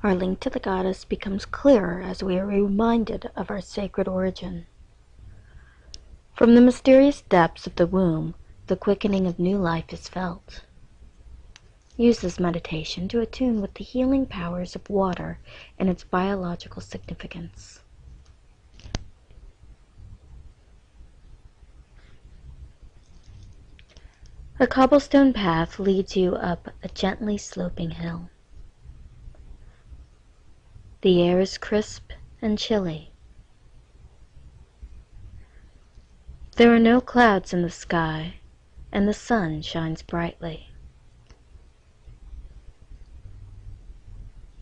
Our link to the goddess becomes clearer as we are reminded of our sacred origin. From the mysterious depths of the womb, the quickening of new life is felt. Use this meditation to attune with the healing powers of water and its biological significance. A cobblestone path leads you up a gently sloping hill. The air is crisp and chilly. There are no clouds in the sky, and the sun shines brightly.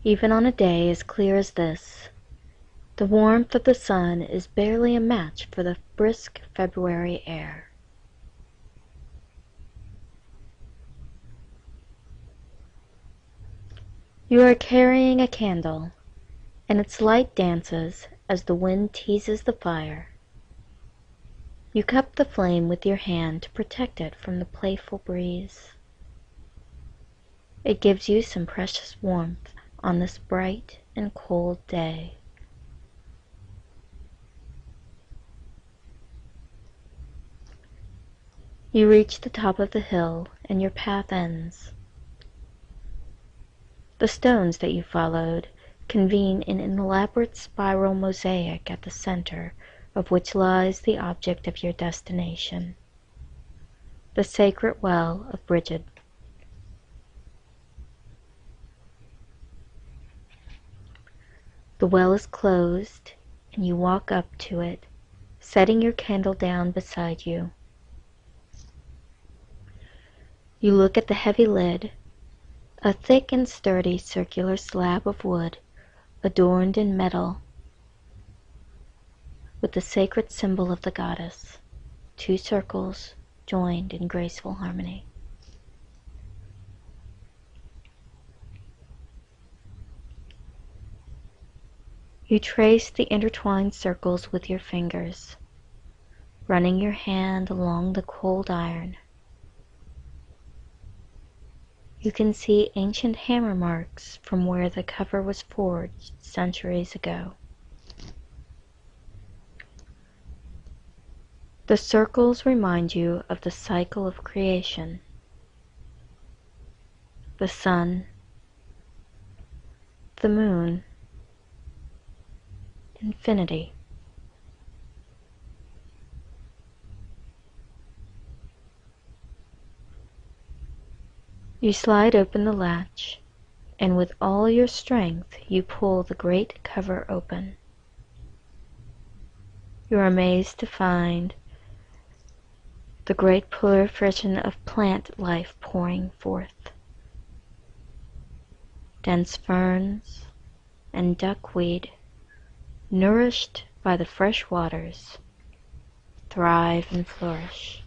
Even on a day as clear as this, the warmth of the sun is barely a match for the brisk February air. You are carrying a candle, and its light dances as the wind teases the fire. You cup the flame with your hand to protect it from the playful breeze. It gives you some precious warmth on this bright and cold day. You reach the top of the hill and your path ends. The stones that you followed convene in an elaborate spiral mosaic at the center of which lies the object of your destination, the sacred well of Bridget. The well is closed, and you walk up to it, setting your candle down beside you. You look at the heavy lid, a thick and sturdy circular slab of wood adorned in metal with the sacred symbol of the goddess, 2 circles joined in graceful harmony. You trace the intertwined circles with your fingers, running your hand along the cold iron. You can see ancient hammer marks from where the cover was forged centuries ago. The circles remind you of the cycle of creation, the sun, the moon, infinity. You slide open the latch, and with all your strength you pull the great cover open. You are amazed to find the great proliferation of plant life pouring forth. Dense ferns and duckweed, nourished by the fresh waters, thrive and flourish.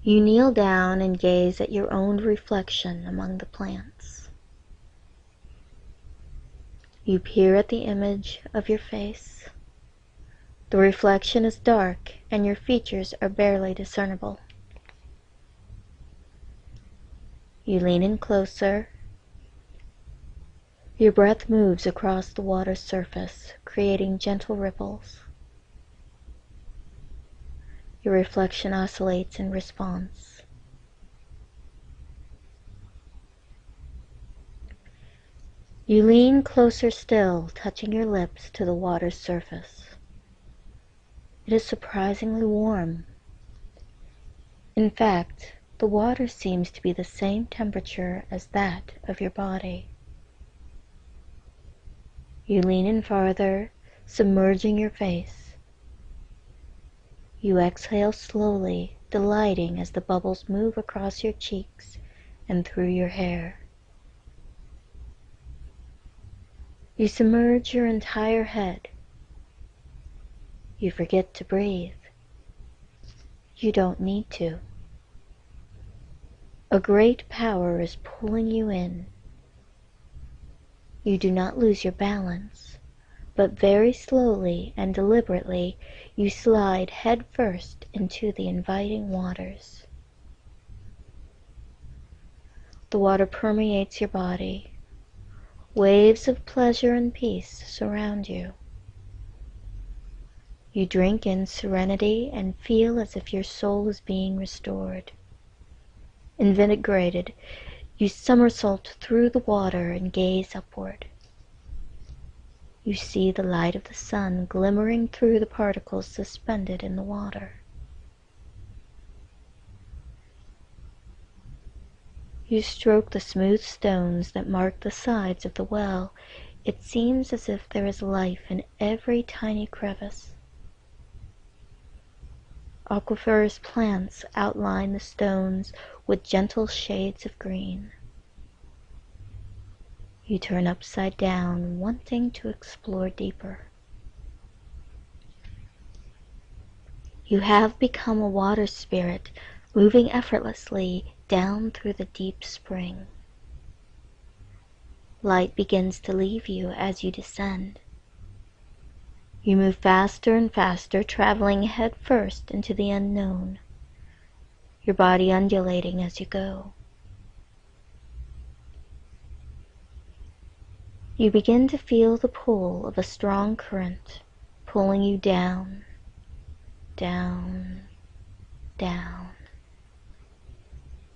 You kneel down and gaze at your own reflection among the plants. You peer at the image of your face. The reflection is dark and your features are barely discernible. You lean in closer. Your breath moves across the water's surface, creating gentle ripples. Your reflection oscillates in response. You lean closer still, touching your lips to the water's surface. It is surprisingly warm. In fact, the water seems to be the same temperature as that of your body. You lean in farther, submerging your face. You exhale slowly, delighting as the bubbles move across your cheeks and through your hair. You submerge your entire head. You forget to breathe. You don't need to. A great power is pulling you in. You do not lose your balance, but very slowly and deliberately you slide head first into the inviting waters. The water permeates your body. Waves of pleasure and peace surround you. You drink in serenity and feel as if your soul is being restored. Invigorated, you somersault through the water and gaze upward. You see the light of the sun glimmering through the particles suspended in the water. You stroke the smooth stones that mark the sides of the well. It seems as if there is life in every tiny crevice. Aquiferous plants outline the stones with gentle shades of green. You turn upside down, wanting to explore deeper. You have become a water spirit, moving effortlessly down through the deep spring. Light begins to leave you as you descend. You move faster and faster, traveling head first into the unknown, your body undulating as you go. You begin to feel the pull of a strong current, pulling you down, down, down.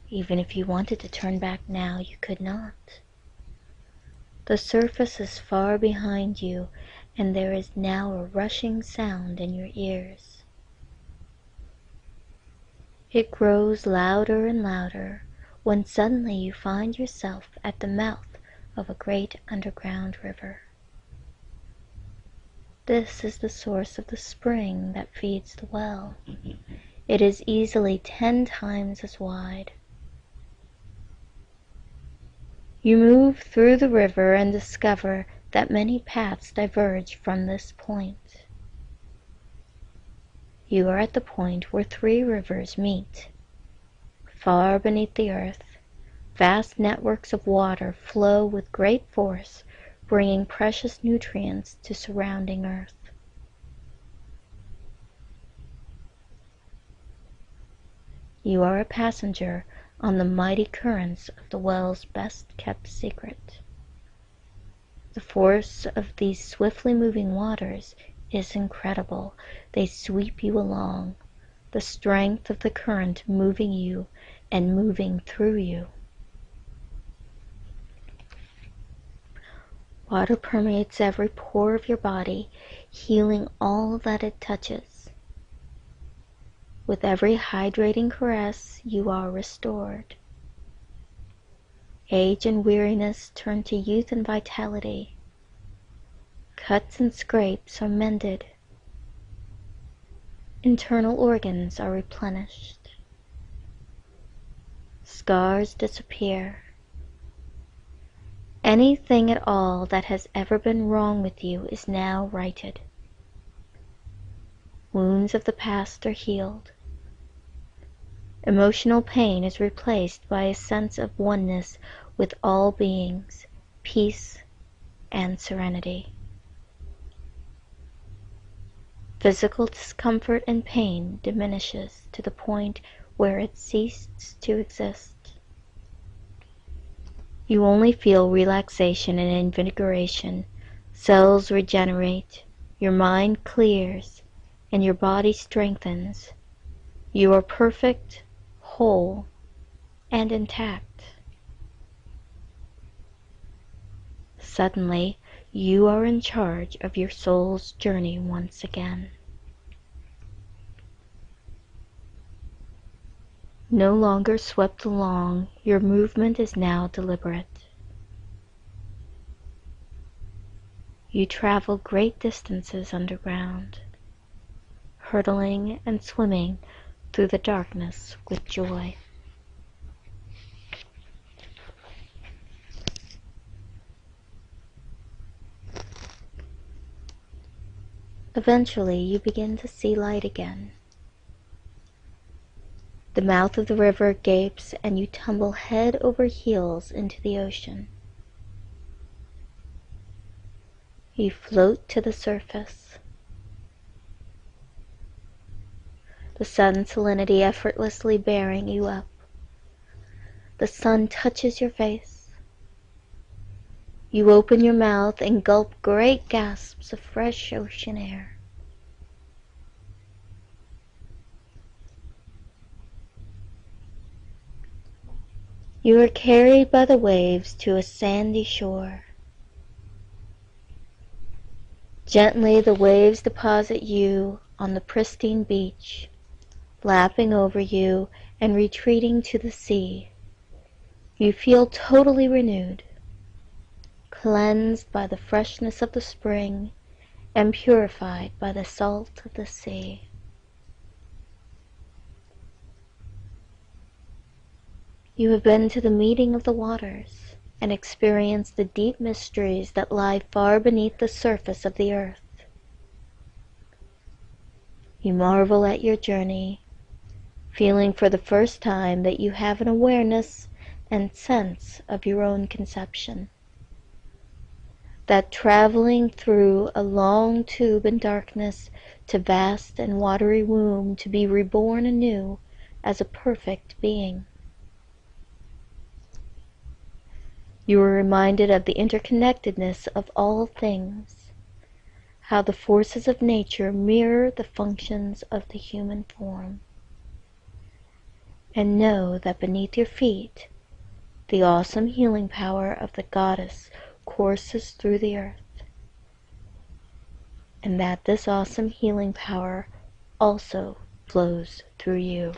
Even if you wanted to turn back now, you could not. The surface is far behind you, and there is now a rushing sound in your ears. It grows louder and louder when suddenly you find yourself at the mouth of a great underground river. This is the source of the spring that feeds the well. It is easily 10 times as wide. You move through the river and discover that many paths diverge from this point. You are at the point where 3 rivers meet. Far beneath the earth, vast networks of water flow with great force, bringing precious nutrients to surrounding earth. You are a passenger on the mighty currents of the well's best-kept secret. The force of these swiftly moving waters is incredible. They sweep you along, the strength of the current moving you and moving through you. Water permeates every pore of your body, healing all that it touches. With every hydrating caress, you are restored. Age and weariness turn to youth and vitality. Cuts and scrapes are mended. Internal organs are replenished. Scars disappear. Anything at all that has ever been wrong with you is now righted. Wounds of the past are healed. Emotional pain is replaced by a sense of oneness with all beings, peace and serenity. Physical discomfort and pain diminishes to the point where it ceases to exist. You only feel relaxation and invigoration. Cells regenerate, your mind clears, and your body strengthens. You are perfect, whole, and intact. Suddenly, you are in charge of your soul's journey once again. No longer swept along, your movement is now deliberate. You travel great distances underground, hurtling and swimming through the darkness with joy. Eventually, you begin to see light again. The mouth of the river gapes and you tumble head over heels into the ocean. You float to the surface. The sun's salinity effortlessly bearing you up. The sun touches your face. You open your mouth and gulp great gasps of fresh ocean air. You are carried by the waves to a sandy shore. Gently the waves deposit you on the pristine beach, lapping over you and retreating to the sea. You feel totally renewed, cleansed by the freshness of the spring and purified by the salt of the sea. You have been to the meeting of the waters and experienced the deep mysteries that lie far beneath the surface of the earth. You marvel at your journey, feeling for the first time that you have an awareness and sense of your own conception. That traveling through a long tube in darkness to vast and watery womb to be reborn anew as a perfect being. You are reminded of the interconnectedness of all things, how the forces of nature mirror the functions of the human form, and know that beneath your feet the awesome healing power of the goddess courses through the earth, and that this awesome healing power also flows through you.